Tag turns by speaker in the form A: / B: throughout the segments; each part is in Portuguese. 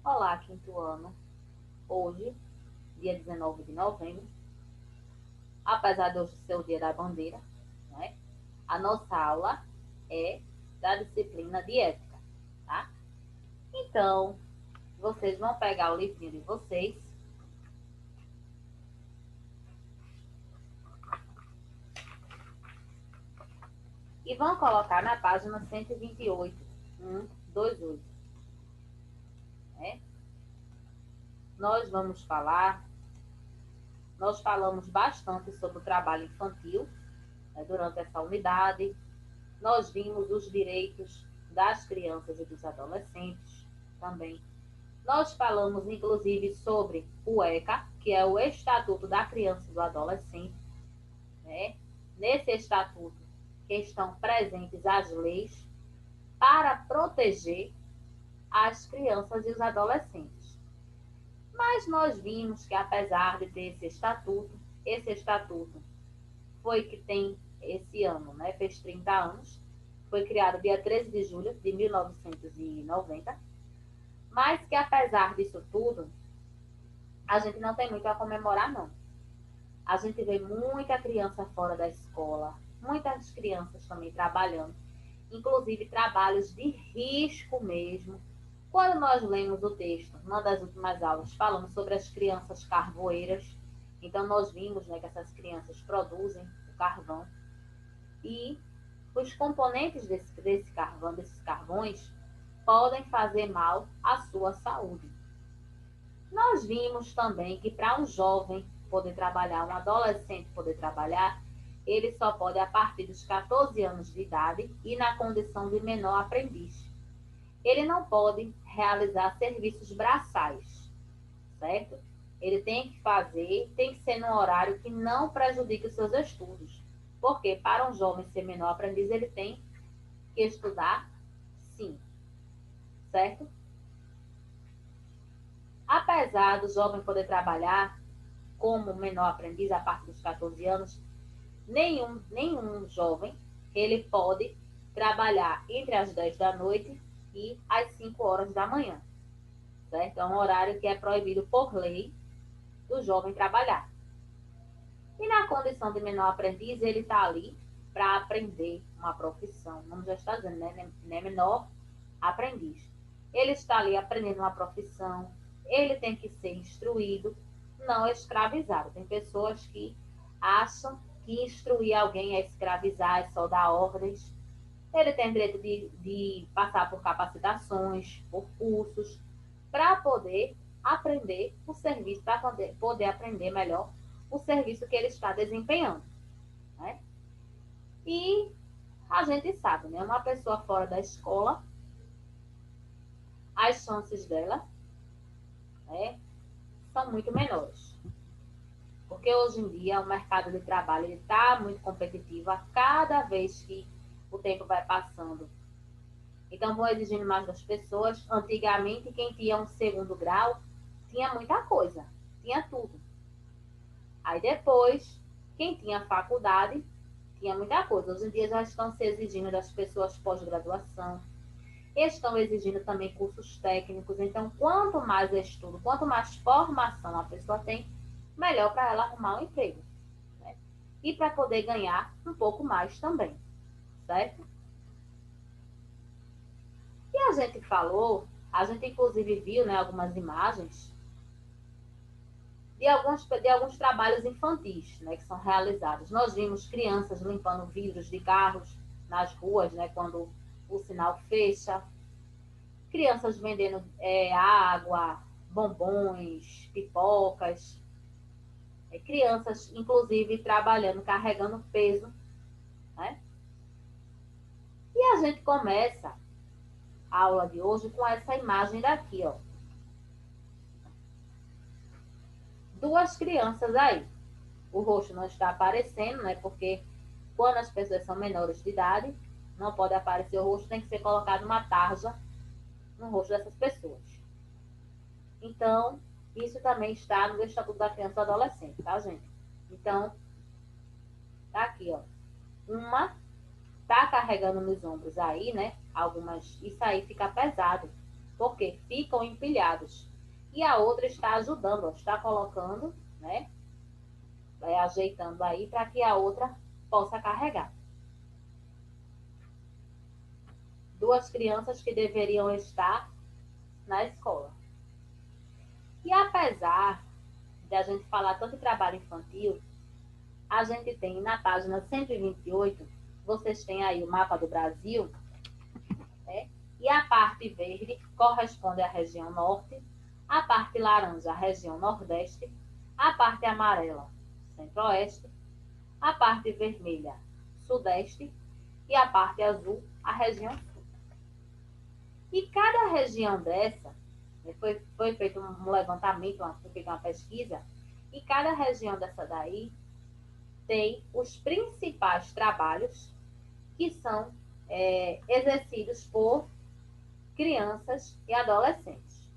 A: Olá, quinto ano. Hoje, dia 19 de novembro, apesar de hoje ser o dia da bandeira, né? A nossa aula é da disciplina de ética, tá? Então, vocês vão pegar o livrinho de vocês e vão colocar na página 128, 128, né? Nós vamos falar, nós falamos bastante sobre o trabalho infantil, né, durante essa unidade. Nós vimos os direitos das crianças e dos adolescentes também. Nós falamos, inclusive, sobre o ECA, que é o Estatuto da Criança e do Adolescente, né? Nesse estatuto que estão presentes as leis para proteger as crianças e os adolescentes. Mas nós vimos que, apesar de ter esse estatuto foi que tem esse ano, né? Fez 30 anos, foi criado dia 13 de julho de 1990, mas que, apesar disso tudo, a gente não tem muito a comemorar, não. A gente vê muita criança fora da escola, muitas crianças também trabalhando, inclusive trabalhos de risco mesmo. Quando nós lemos o texto, uma das últimas aulas, falando sobre as crianças carvoeiras, então nós vimos, né, que essas crianças produzem o carvão e os componentes desse carvão, desses carvões, podem fazer mal à sua saúde. Nós vimos também que para um jovem poder trabalhar, um adolescente poder trabalhar, ele só pode a partir dos 14 anos de idade e na condição de menor aprendiz. Ele não pode realizar serviços braçais, certo? Ele tem que fazer, tem que ser num horário que não prejudique os seus estudos. Porque para um jovem ser menor aprendiz, ele tem que estudar, sim, certo? Apesar do jovem poder trabalhar como menor aprendiz a partir dos 14 anos, nenhum jovem ele pode trabalhar entre as 10 da noite e as 5 horas da manhã, certo? É um horário que é proibido por lei do jovem trabalhar. E na condição de menor aprendiz, ele está ali para aprender uma profissão. Vamos já estar dizendo, né? Menor aprendiz. Ele está ali aprendendo uma profissão, ele tem que ser instruído, não escravizado. Tem pessoas que acham que instruir alguém é escravizar, é só dar ordens. Ele tem direito de passar por capacitações, por cursos, para poder aprender o serviço, para poder aprender melhor o serviço que ele está desempenhando, né? E a gente sabe, né? Uma pessoa fora da escola, as chances dela, né, são muito menores. Porque hoje em dia o mercado de trabalho está muito competitivo a cada vez que o tempo vai passando. Então vão exigindo mais das pessoas. Antigamente, quem tinha um segundo grau tinha muita coisa, tinha tudo. Aí depois, quem tinha faculdade tinha muita coisa. Hoje em dia já estão se exigindo das pessoas pós-graduação, estão exigindo também cursos técnicos. Então, quanto mais estudo, quanto mais formação a pessoa tem, melhor para ela arrumar um emprego, né? E para poder ganhar um pouco mais também, certo? E a gente falou, a gente inclusive viu, né, algumas imagens de alguns trabalhos infantis, né, que são realizados. Nós vimos crianças limpando vidros de carros nas ruas, né, quando o sinal fecha, crianças vendendo água, bombons, pipocas, crianças, inclusive, trabalhando, carregando peso, né? E a gente começa a aula de hoje com essa imagem daqui, ó. Duas crianças aí. O rosto não está aparecendo, né? Porque quando as pessoas são menores de idade, não pode aparecer o rosto, tem que ser colocado uma tarja no rosto dessas pessoas. Então, isso também está no Estatuto da Criança e do Adolescente, tá, gente? Então, tá aqui, ó. Uma tá carregando nos ombros aí, né? Algumas. Isso aí fica pesado. porque ficam empilhados. E a outra está ajudando, está colocando, né? Ajeitando aí para que a outra possa carregar. Duas crianças que deveriam estar na escola. E apesar de a gente falar tanto de trabalho infantil, a gente tem na página 128, vocês têm aí o mapa do Brasil, né? E a parte verde corresponde à região norte, a parte laranja à região nordeste, a parte amarela, centro-oeste, a parte vermelha, sudeste, e a parte azul, a região sul. E cada região dessa, né, foi feito um levantamento, foi feita uma pesquisa, e cada região dessa daí tem os principais trabalhos que são exercidos por crianças e adolescentes.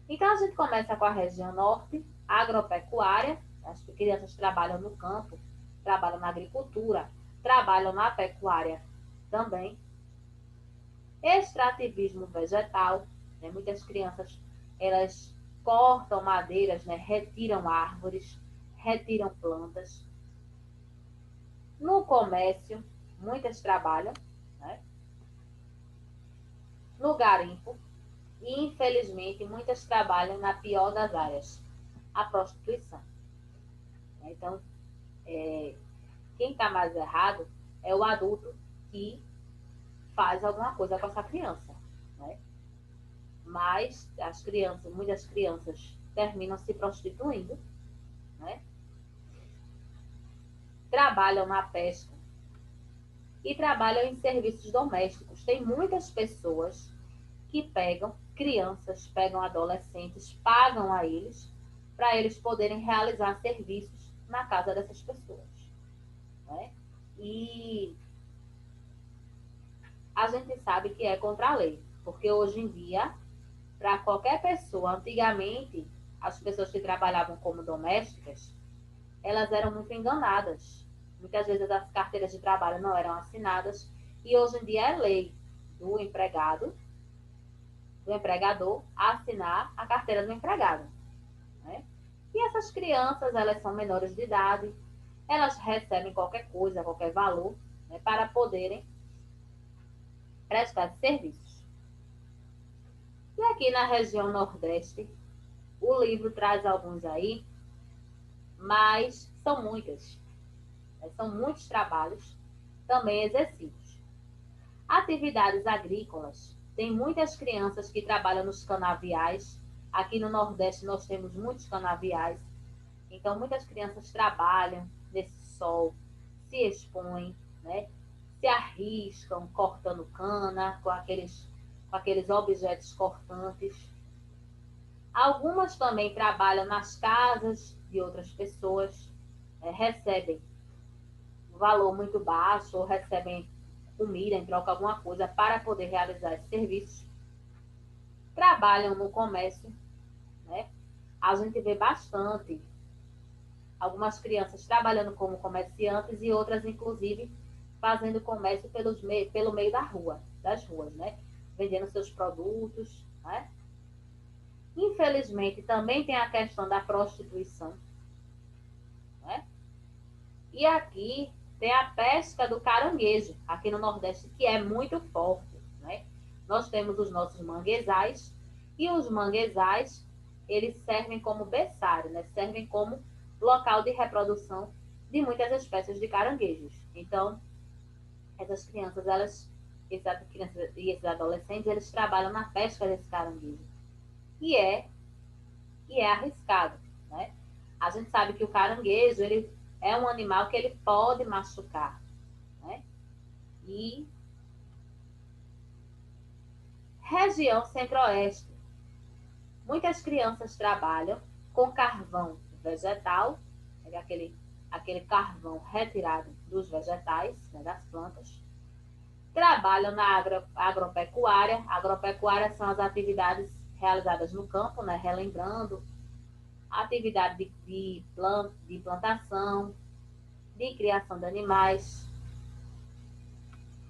A: Então, a gente começa com a região norte, agropecuária, as crianças trabalham no campo, trabalham na agricultura, trabalham na pecuária também. Extrativismo vegetal, né? Muitas crianças, elas cortam madeiras, né? Retiram árvores, retiram plantas. No comércio, muitas trabalham, né? No garimpo, e infelizmente muitas trabalham na pior das áreas, a prostituição. Então, quem está mais errado é o adulto que faz alguma coisa com essa criança, né? Mas as crianças, muitas crianças terminam se prostituindo, né? Trabalham na pesca e trabalham em serviços domésticos. Tem muitas pessoas que pegam crianças, pegam adolescentes, pagam a eles para eles poderem realizar serviços na casa dessas pessoas, né? E a gente sabe que é contra a lei, porque hoje em dia, para qualquer pessoa, antigamente, as pessoas que trabalhavam como domésticas, elas eram muito enganadas. Muitas vezes as carteiras de trabalho não eram assinadas, e hoje em dia é lei do empregado, do empregador, assinar a carteira do empregado, né? E essas crianças, elas são menores de idade, elas recebem qualquer coisa, qualquer valor, né, para poderem prestar serviços. E aqui na região Nordeste, o livro traz alguns aí, mas são muitas, né? São muitos trabalhos também exercidos. Atividades agrícolas. Tem muitas crianças que trabalham nos canaviais. Aqui no Nordeste nós temos muitos canaviais. Então, muitas crianças trabalham nesse sol, se expõem, né? Se arriscam cortando cana com aqueles objetos cortantes. Algumas também trabalham nas casas de outras pessoas, recebem um valor muito baixo ou recebem comida em troca de alguma coisa para poder realizar esses serviços. Trabalham no comércio, né? A gente vê bastante algumas crianças trabalhando como comerciantes e outras, inclusive, fazendo comércio pelo meio das ruas, né? Vendendo seus produtos, né? Infelizmente, também tem a questão da prostituição, né? E aqui tem a pesca do caranguejo, aqui no Nordeste, que é muito forte, né? Nós temos os nossos manguezais, e os manguezais, eles servem como berçário, né? Servem como local de reprodução de muitas espécies de caranguejos. Então, essas crianças, essas crianças e esses adolescentes, eles trabalham na pesca desse caranguejo. E é arriscado, né? A gente sabe que o caranguejo, ele é um animal que ele pode machucar, né? E região centro-oeste. Muitas crianças trabalham com carvão vegetal, aquele carvão retirado dos vegetais, né, das plantas. Trabalham na agropecuária. Agropecuária são as atividades realizadas no campo, né, relembrando atividade de plantação, de criação de animais.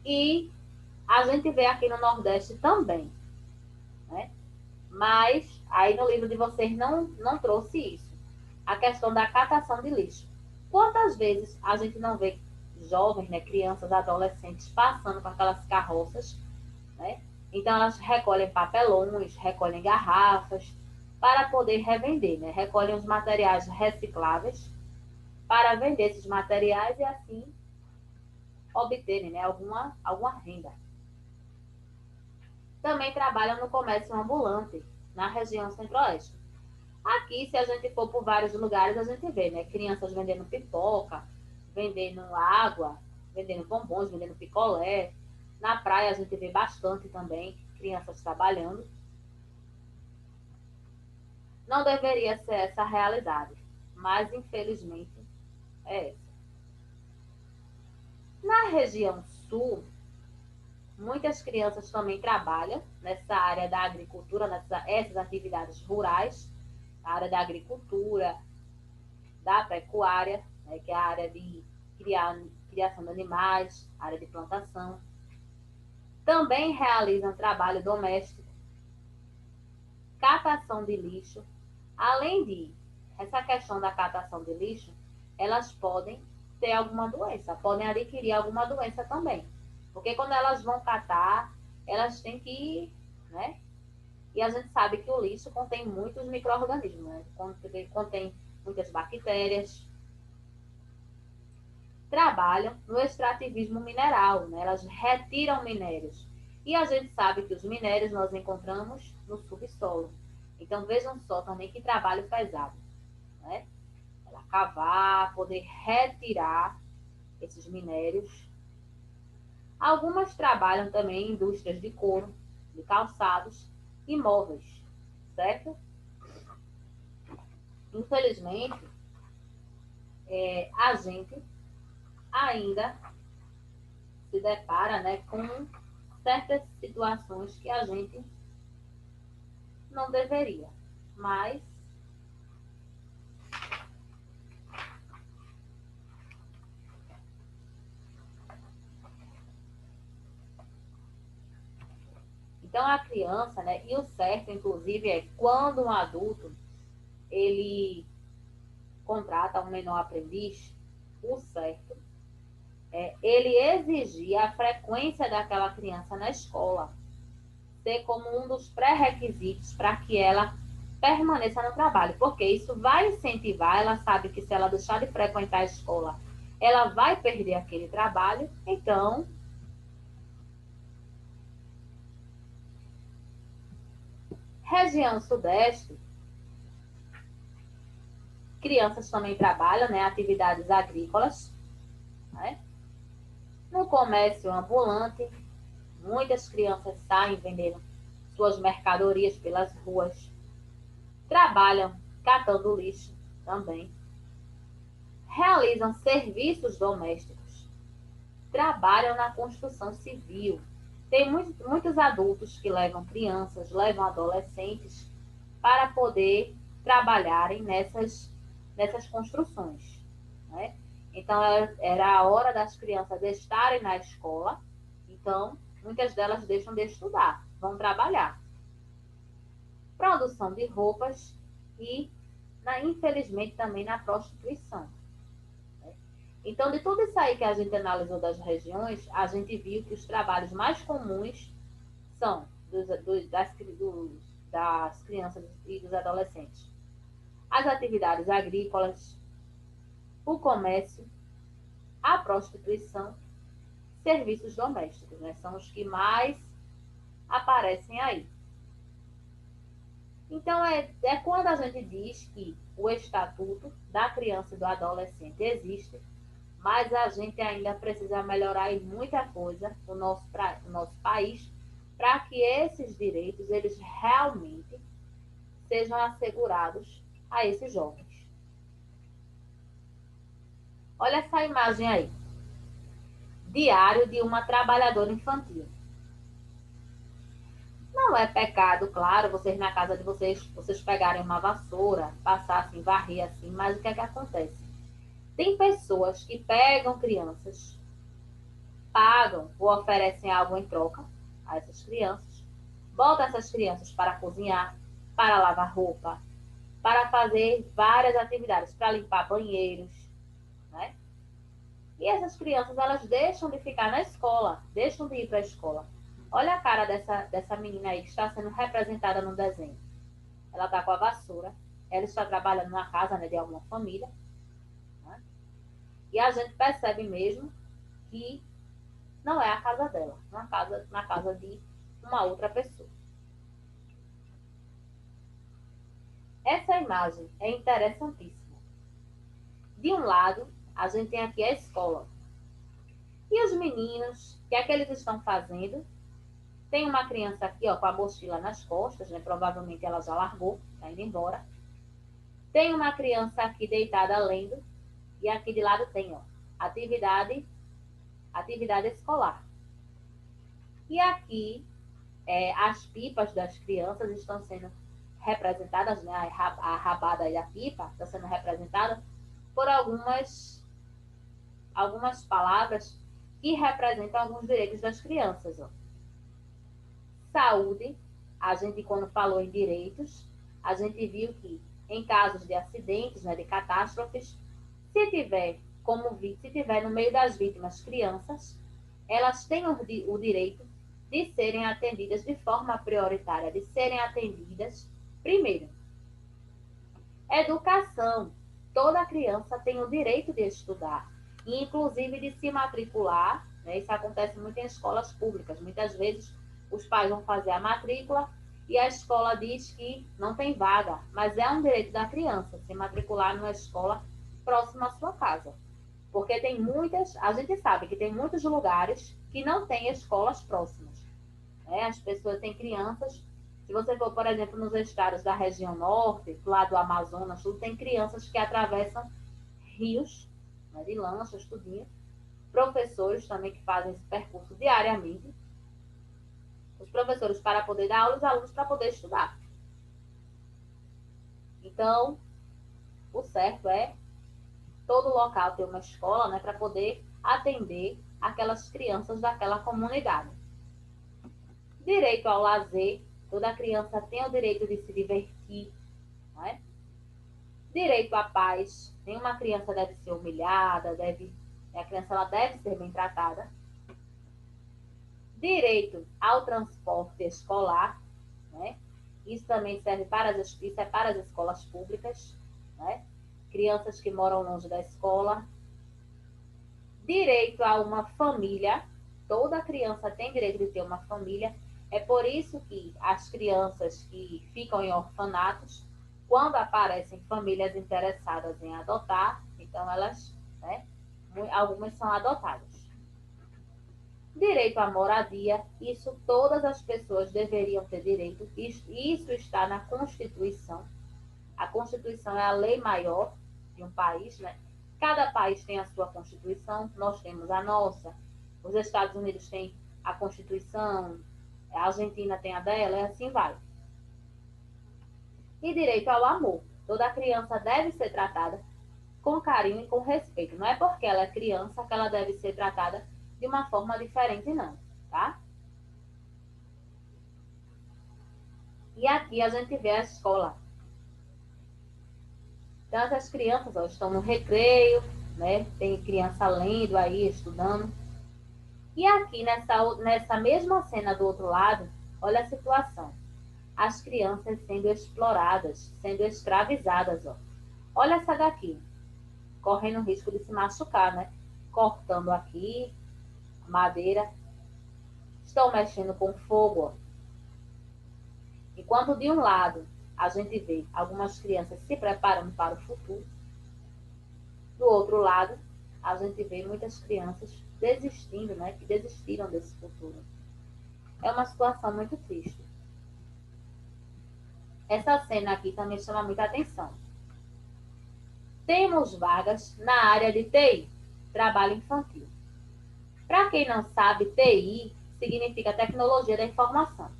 A: E a gente vê aqui no Nordeste também né? Mas aí no livro de vocês não trouxe isso. A questão da catação de lixo. Quantas vezes a gente não vê jovens, né, crianças, adolescentes passando com aquelas carroças, né? Então elas recolhem papelões, recolhem garrafas para poder revender, né? Recolhem os materiais recicláveis para vender esses materiais e assim obterem, né, alguma renda. Também trabalham no comércio ambulante na região centro-oeste. Aqui, se a gente for por vários lugares, a gente vê, né? Crianças vendendo pipoca, vendendo água, vendendo bombons, vendendo picolé. Na praia a gente vê bastante também crianças trabalhando. Não deveria ser essa a realidade, mas infelizmente é essa. Na região sul, muitas crianças também trabalham nessa área da agricultura, essas atividades rurais, a área da agricultura, da pecuária, né, que é a área de criação de animais, área de plantação. Também realizam trabalho doméstico, catação de lixo. Além de essa questão da catação de lixo, elas podem ter alguma doença, podem adquirir alguma doença também. Porque quando elas vão catar, elas têm que, né? E a gente sabe que o lixo contém muitos micro-organismos, né? Contém muitas bactérias. Trabalham no extrativismo mineral, né? Elas retiram minérios. E a gente sabe que os minérios nós encontramos no subsolo. Então vejam só também que trabalho pesado, né? Ela cavar, poder retirar esses minérios. Algumas trabalham também em indústrias de couro, de calçados e móveis, certo? Infelizmente, a gente ainda se depara, né, com certas situações que a gente não deveria, mas então a criança, né, e o certo, inclusive, é quando um adulto ele contrata um menor aprendiz, o certo é ele exigir a frequência daquela criança na escola, ser como um dos pré-requisitos para que ela permaneça no trabalho, porque isso vai incentivar, ela sabe que se ela deixar de frequentar a escola, ela vai perder aquele trabalho, então região sudeste, crianças também trabalham, né, atividades agrícolas, né? No comércio ambulante, muitas crianças saem vendendo suas mercadorias pelas ruas, trabalham catando lixo também, realizam serviços domésticos, trabalham na construção civil. Tem muitos adultos que levam crianças, levam adolescentes para poder trabalharem nessas construções, né? Então, era a hora das crianças estarem na escola, então, muitas delas deixam de estudar, vão trabalhar. Produção de roupas e, infelizmente, também na prostituição. Então, de tudo isso aí que a gente analisou das regiões, a gente viu que os trabalhos mais comuns são das crianças e dos adolescentes. As atividades agrícolas, o comércio, a prostituição, serviços domésticos, né? São os que mais aparecem aí. Então, é quando a gente diz que o Estatuto da Criança e do Adolescente existe, mas a gente ainda precisa melhorar em muita coisa no nosso país para que esses direitos eles realmente sejam assegurados a esses jovens. Olha essa imagem aí. Diário de uma trabalhadora infantil. Não é pecado, claro, vocês na casa de vocês pegarem uma vassoura, passassem, varrer assim, mas o que é que acontece? Tem pessoas que pegam crianças, pagam ou oferecem algo em troca a essas crianças, bota essas crianças para cozinhar, para lavar roupa, para fazer várias atividades, para limpar banheiros, né? E essas crianças, elas deixam de ficar na escola, deixam de ir para a escola. Olha a cara dessa menina aí que está sendo representada no desenho. Ela está com a vassoura, ela está trabalhando na casa, né, de alguma família, né? E a gente percebe mesmo que não é a casa dela, na casa de uma outra pessoa. Essa imagem é interessantíssima. De um lado, a gente tem aqui a escola. E os meninos, o que é que eles estão fazendo? Tem uma criança aqui, ó, com a mochila nas costas, né? Provavelmente ela já largou, está indo embora. Tem uma criança aqui deitada lendo. E aqui de lado tem, ó, atividade escolar. E aqui, as pipas das crianças estão sendo representadas, né? A rabada e a pipa está sendo representada por algumas palavras que representam alguns direitos das crianças, ó. Saúde, a gente quando falou em direitos, a gente viu que em casos de acidentes, né, de catástrofes, se tiver no meio das vítimas crianças, elas têm o direito de serem atendidas de forma prioritária, de serem atendidas primeiro. Educação. Toda criança tem o direito de estudar, e inclusive de se matricular, né? Isso acontece muito em escolas públicas. Muitas vezes os pais vão fazer a matrícula e a escola diz que não tem vaga, mas é um direito da criança se matricular numa escola próxima à sua casa. Porque a gente sabe que tem muitos lugares que não tem escolas próximas, né? As pessoas têm crianças. Se você for, por exemplo, nos estados da região norte, lá do Amazonas, tudo, tem crianças que atravessam rios, né, de lanchas, tudinho. Professores também que fazem esse percurso diariamente. Os professores para poder dar aula, os alunos para poder estudar. Então, o certo é todo local ter uma escola, né, para poder atender aquelas crianças daquela comunidade. Direito ao lazer. Toda criança tem o direito de se divertir, não é? Direito à paz. Nenhuma criança deve ser humilhada, a criança ela deve ser bem tratada. Direito ao transporte escolar, né? Isso também serve isso é para as escolas públicas, né? Crianças que moram longe da escola. Direito a uma família. Toda criança tem direito de ter uma família. É por isso que as crianças que ficam em orfanatos, quando aparecem famílias interessadas em adotar, então elas, né, algumas são adotadas. Direito à moradia, isso todas as pessoas deveriam ter direito, isso está na Constituição. A Constituição é a lei maior de um país, né? Cada país tem a sua Constituição, nós temos a nossa, os Estados Unidos têm a Constituição, a Argentina tem a dela, e assim vai. E direito ao amor. Toda criança deve ser tratada com carinho e com respeito. Não é porque ela é criança que ela deve ser tratada de uma forma diferente, não, tá? E aqui a gente vê a escola. Então, essas crianças, ó, estão no recreio, né? Tem criança lendo aí, estudando. E aqui, nessa mesma cena do outro lado, olha a situação. As crianças sendo exploradas, sendo escravizadas, ó. Olha essa daqui, correndo o risco de se machucar, né? Cortando aqui, madeira. Estão mexendo com fogo, ó. Enquanto de um lado a gente vê algumas crianças se preparando para o futuro, do outro lado a gente vê muitas crianças desistindo, né? Que desistiram desse futuro. É uma situação muito triste. Essa cena aqui também chama muita atenção. Temos vagas na área de TI, trabalho infantil. Para quem não sabe, TI significa tecnologia da informação.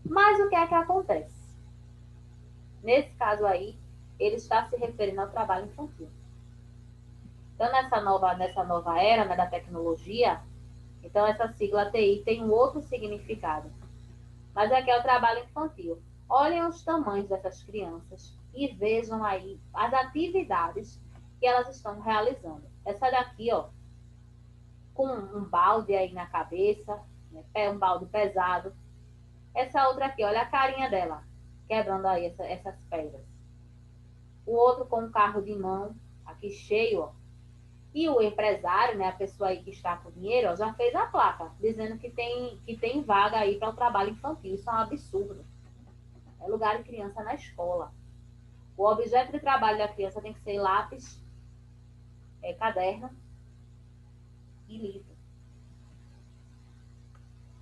A: Mas o que é que acontece? Nesse caso aí, ele está se referindo ao trabalho infantil. Então, nessa nova era, né, da tecnologia, então essa sigla TI tem um outro significado. Mas aqui é o trabalho infantil. Olhem os tamanhos dessas crianças e vejam aí as atividades que elas estão realizando. Essa daqui, ó, com um balde aí na cabeça, né, um balde pesado. Essa outra aqui, olha a carinha dela, quebrando aí essas pedras. O outro com um carro de mão, aqui cheio, ó. E o empresário, né, a pessoa aí que está com dinheiro, ó, já fez a placa, dizendo que tem vaga aí para o trabalho infantil. Isso é um absurdo. É lugar de criança na escola. O objeto de trabalho da criança tem que ser lápis, caderno e livro.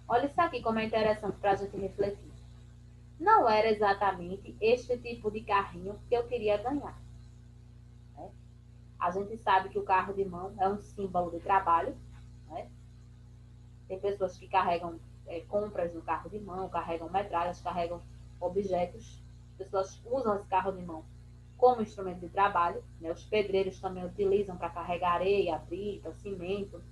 A: Olha isso aqui como é interessante para a gente refletir. Não era exatamente este tipo de carrinho que eu queria ganhar. Né? A gente sabe que o carro de mão é um símbolo de trabalho. Né? Tem pessoas que carregam compras no carro de mão, carregam metralhas, carregam objetos. As pessoas usam esse carro de mão como instrumento de trabalho. Né? Os pedreiros também utilizam para carregar areia, brita, cimento.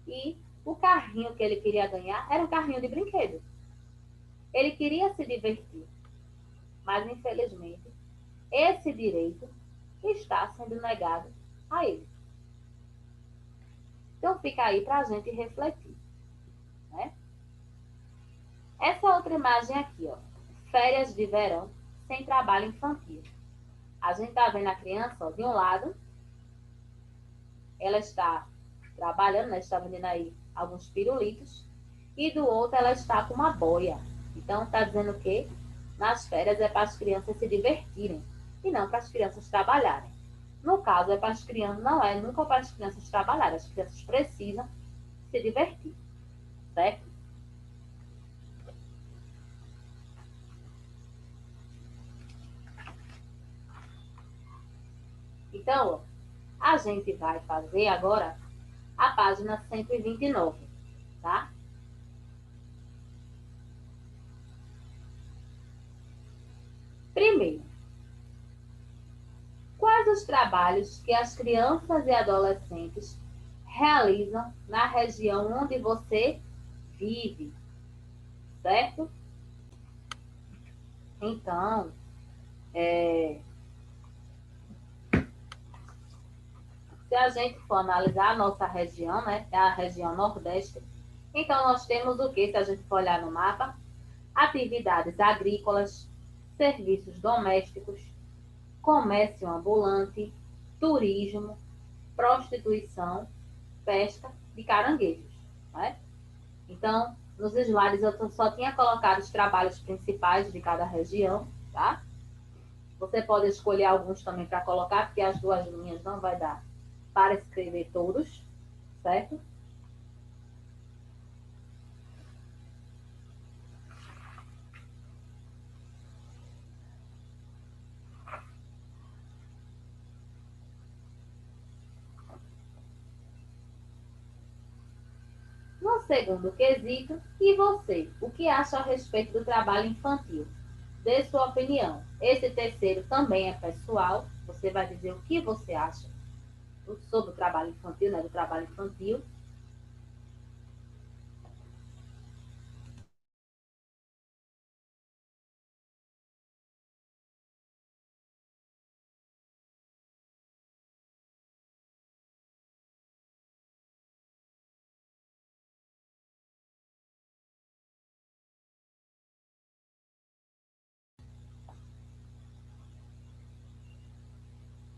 A: E o carrinho que ele queria ganhar era um carrinho de brinquedo. Ele queria se divertir, mas infelizmente esse direito está sendo negado a ele. Então fica aí para a gente refletir. Né? Essa outra imagem aqui, ó, férias de verão sem trabalho infantil. A gente está vendo a criança, ó, de um lado, ela está trabalhando, né, está vendendo aí alguns pirulitos, e do outro ela está com uma boia. Então está dizendo que nas férias é para as crianças se divertirem e não para as crianças trabalharem. No caso, é para as crianças, não é nunca para as crianças trabalharem, as crianças precisam se divertir, certo? Então, a gente vai fazer agora a página 129, tá? Primeiro, quais os trabalhos que as crianças e adolescentes realizam na região onde você vive, certo? Então, se a gente for analisar a nossa região, né, é a região Nordeste, então nós temos o que, se a gente for olhar no mapa? Atividades agrícolas, serviços domésticos, comércio ambulante, turismo, prostituição, pesca de caranguejos. Né? Então, nos slides eu só tinha colocado os trabalhos principais de cada região, tá? Você pode escolher alguns também para colocar, porque as duas linhas não vai dar para escrever todos, certo? No segundo quesito, e você? O que acha a respeito do trabalho infantil? Dê sua opinião. Esse terceiro também é pessoal. Você vai dizer o que você acha sobre o trabalho infantil, né? Do trabalho infantil.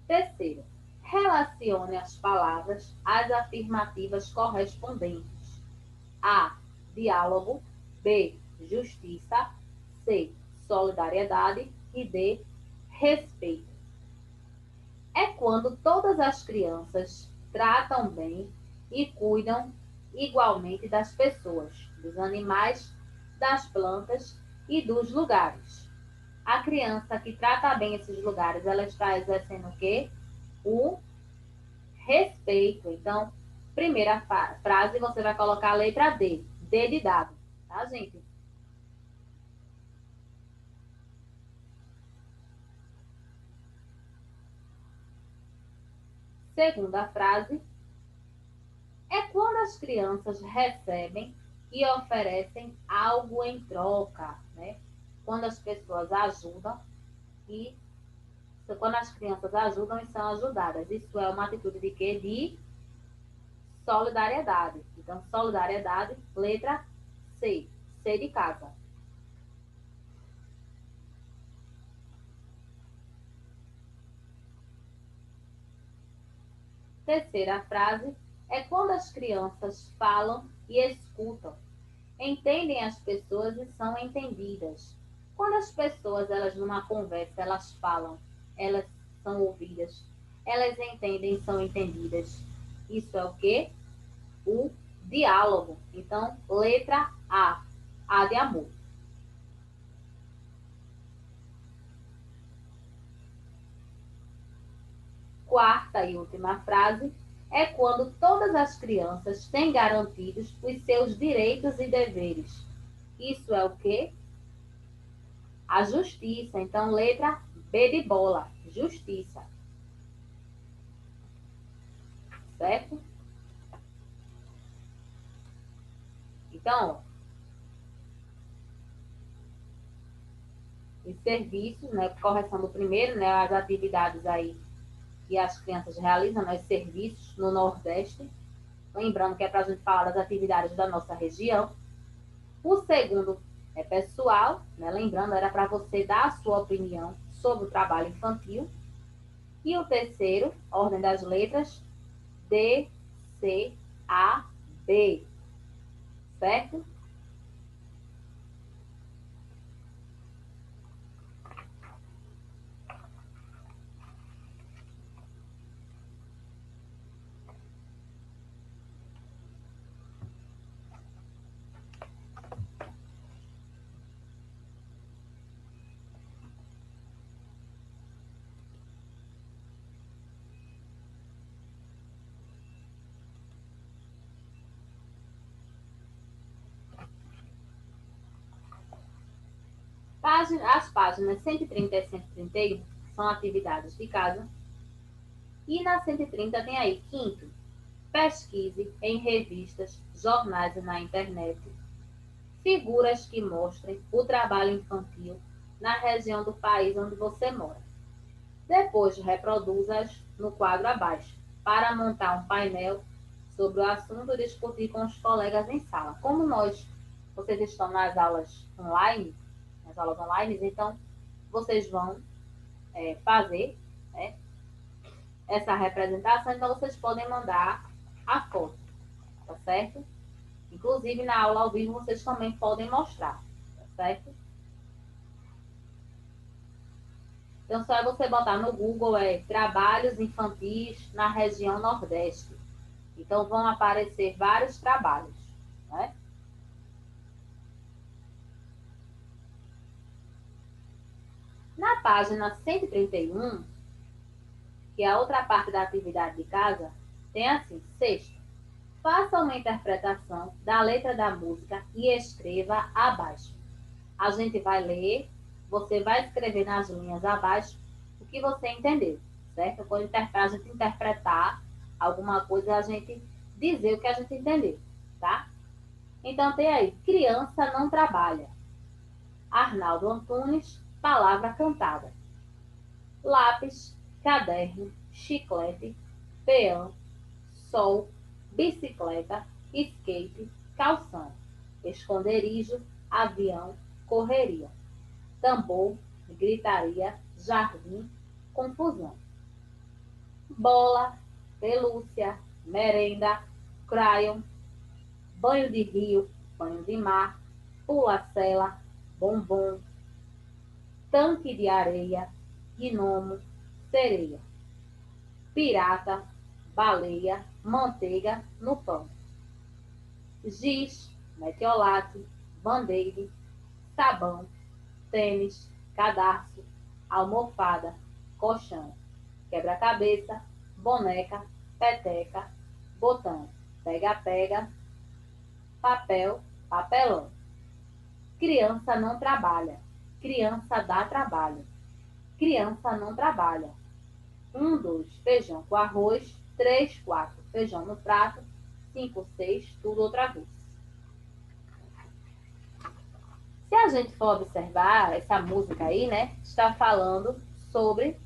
A: Terceiro, relacione as palavras às afirmativas correspondentes. A. Diálogo. B. Justiça. C. Solidariedade. E D. Respeito. É quando todas as crianças tratam bem e cuidam igualmente das pessoas, dos animais, das plantas e dos lugares. A criança que trata bem esses lugares, ela está exercendo o quê? O respeito. Então, primeira frase, você vai colocar a letra D. D de dado. Tá, gente? Segunda frase, é quando as crianças recebem e oferecem algo em troca, né? Quando as pessoas ajudam e quando as crianças ajudam e são ajudadas. Isso é uma atitude de quê? De solidariedade. Então, solidariedade, letra C. C de casa. Terceira frase é quando as crianças falam e escutam, entendem as pessoas e são entendidas. Quando as pessoas, elas numa conversa, elas falam, elas são ouvidas, elas entendem e são entendidas. Isso é o quê? O diálogo. Então, letra A. A de amor. Quarta e última frase é quando todas as crianças têm garantidos os seus direitos e deveres. Isso é o quê? A justiça. Então, letra B de bola. Justiça. Certo? Então, os serviços, né? Correção do primeiro, né? As atividades aí que as crianças realizam, né? Os serviços no Nordeste. Lembrando que é para a gente falar das atividades da nossa região. O segundo é pessoal, né? Lembrando, era para você dar a sua opinião sobre o trabalho infantil. E o terceiro, ordem das letras, D, C, A, B. Certo? As páginas 130 e 131 são atividades de casa. E na 130 tem aí, quinto, pesquise em revistas, jornais e na internet figuras que mostrem o trabalho infantil na região do país onde você mora. Depois, reproduza-as no quadro abaixo, para montar um painel sobre o assunto e discutir com os colegas em sala. Como vocês estão nas aulas online, então vocês vão fazer, né, essa representação, então vocês podem mandar a foto, tá certo? Inclusive, na aula ao vivo, vocês também podem mostrar, tá certo? Então, só é você botar no Google trabalhos infantis na região Nordeste. Então, vão aparecer vários trabalhos, né? Na página 131, que é a outra parte da atividade de casa, tem assim, sexto, faça uma interpretação da letra da música e escreva abaixo. A gente vai ler, você vai escrever nas linhas abaixo o que você entendeu, certo? Quando a gente interpretar alguma coisa, a gente dizer o que a gente entendeu, tá? Então tem aí, criança não trabalha. Arnaldo Antunes, palavra cantada. Lápis, caderno, chiclete, peão, sol, bicicleta, skate, calção, esconderijo, avião, correria, tambor, gritaria, jardim, confusão. Bola, pelúcia, merenda, crayon, banho de rio, banho de mar, pula-sela, bombom, tanque de areia, gnomo, sereia, pirata, baleia, manteiga no pão, giz, metiolate, band-aid, sabão, tênis, cadarço, almofada, colchão, quebra-cabeça, boneca, peteca, botão, pega-pega, papel, papelão. Criança não trabalha. Criança dá trabalho. Criança não trabalha. 1, 2, feijão com arroz. 3, 4, feijão no prato. 5, 6, tudo outra vez. Se a gente for observar essa música aí, né, está falando sobre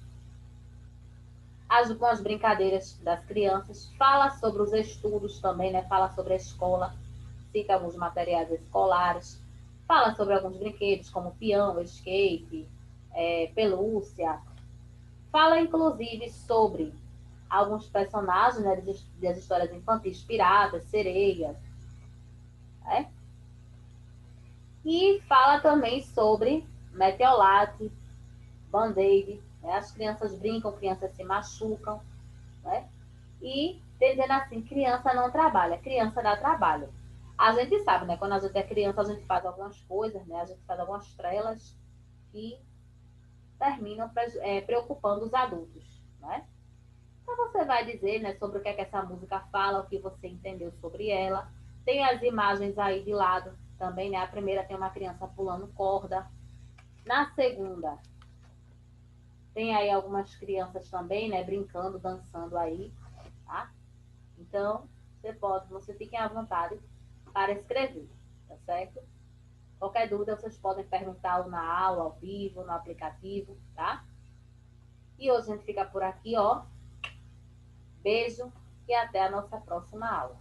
A: as brincadeiras das crianças, fala sobre os estudos também, né, fala sobre a escola, cita alguns materiais escolares, fala sobre alguns brinquedos como peão, skate, pelúcia, fala inclusive sobre alguns personagens, né, das histórias infantis, piratas, sereias, né? E fala também sobre metiolate, band-aid, né? As crianças brincam, crianças se machucam, né? E dizendo assim, criança não trabalha, criança dá trabalho. A gente sabe, né? Quando a gente é criança, a gente faz algumas coisas, né? A gente faz algumas trelas que terminam preocupando os adultos, né? Então você vai dizer, né, sobre o que é que essa música fala, o que você entendeu sobre ela. Tem as imagens aí de lado também, né? A primeira tem uma criança pulando corda. Na segunda, tem aí algumas crianças também, né, brincando, dançando aí, tá? Então, você fiquem à vontade para escrever, tá certo? Qualquer dúvida, vocês podem perguntar na aula, ao vivo, no aplicativo, tá? E hoje a gente fica por aqui, ó. Beijo e até a nossa próxima aula.